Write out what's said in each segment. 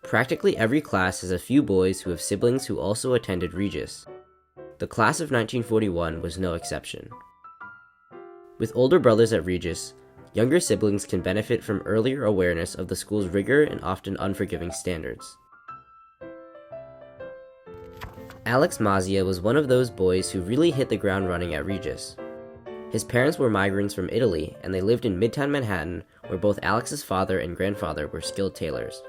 Practically every class has a few boys who have siblings who also attended Regis. The class of 1941 was no exception. With older brothers at Regis, younger siblings can benefit from earlier awareness of the school's rigor and often unforgiving standards. Alex Mazia was one of those boys who really hit the ground running at Regis. His parents were migrants from Italy, and they lived in Midtown Manhattan, where both Alex's father and grandfather were skilled tailors.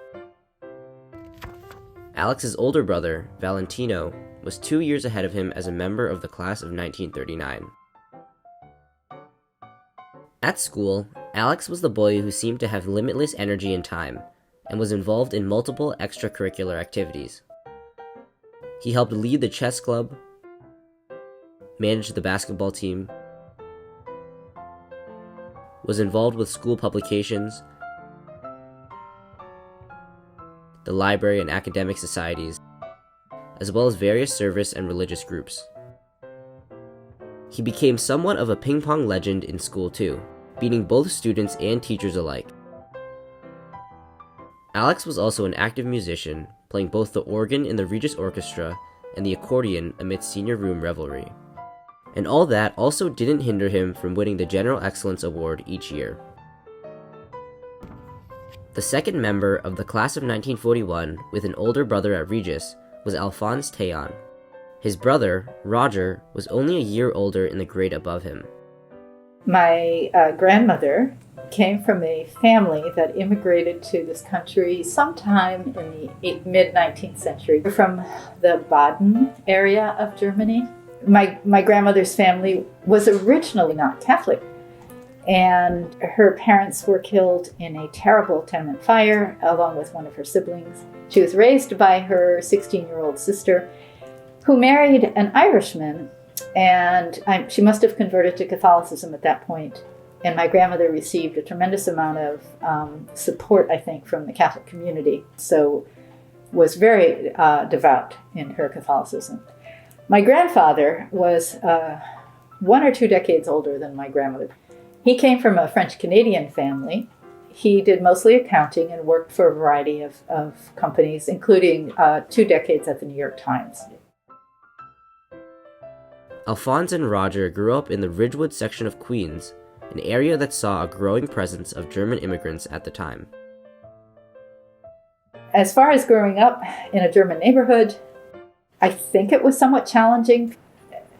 Alex's older brother, Valentino, was 2 years ahead of him as a member of the class of 1939. At school, Alex was the boy who seemed to have limitless energy and time, and was involved in multiple extracurricular activities. He helped lead the chess club, managed the basketball team, was involved with school publications, the library and academic societies, as well as various service and religious groups. He became somewhat of a ping-pong legend in school too, beating both students and teachers alike. Alex was also an active musician, playing both the organ in the Regis Orchestra and the accordion amidst senior room revelry. And all that also didn't hinder him from winning the General Excellence Award each year. The second member of the class of 1941 with an older brother at Regis was Alphonse Théon. His brother, Roger, was only a year older in the grade above him. My grandmother came from a family that immigrated to this country sometime in the mid-19th century from the Baden area of Germany. My grandmother's family was originally not Catholic, and her parents were killed in a terrible tenement fire along with one of her siblings. She was raised by her 16-year-old sister, who married an Irishman, and she must have converted to Catholicism at that point. And my grandmother received a tremendous amount of support, I think, from the Catholic community, so was very devout in her Catholicism. My grandfather was 1 or 2 decades older than my grandmother. He came from a French-Canadian family. He did mostly accounting and worked for a variety of companies, including 2 decades at the New York Times. Alphonse and Roger grew up in the Ridgewood section of Queens, an area that saw a growing presence of German immigrants at the time. As far as growing up in a German neighborhood, I think it was somewhat challenging.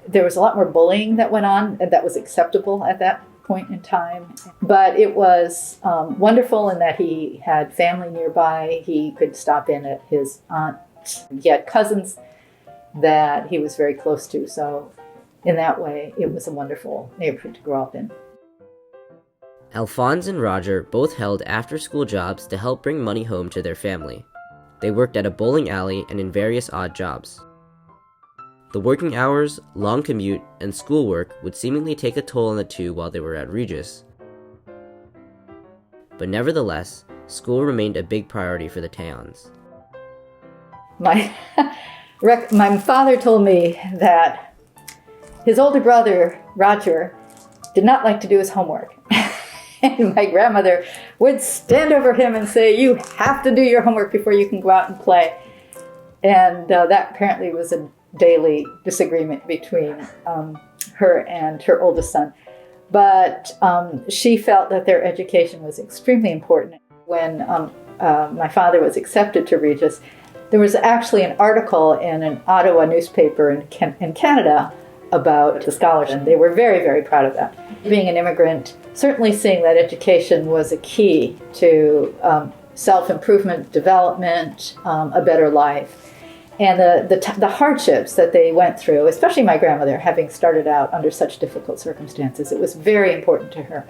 There was a lot more bullying that went on, and that was acceptable at that point in time. But it was wonderful in that he had family nearby. He could stop in at his aunt. He had cousins that he was very close to. So in that way, it was a wonderful neighborhood to grow up in. Alphonse and Roger both held after-school jobs to help bring money home to their family. They worked at a bowling alley and in various odd jobs. The working hours, long commute, and schoolwork would seemingly take a toll on the two while they were at Regis. But nevertheless, school remained a big priority for the Théons. My father told me that his older brother, Roger, did not like to do his homework. And my grandmother would stand over him and say, "You have to do your homework before you can go out and play." And that apparently was a daily disagreement between her and her oldest son. But she felt that their education was extremely important. When my father was accepted to Regis, there was actually an article in an Ottawa newspaper in Canada about the scholarship, and they were very, very proud of that. Being an immigrant, certainly seeing that education was a key to self-improvement, development, a better life. And the hardships that they went through, especially my grandmother, having started out under such difficult circumstances, it was very important to her.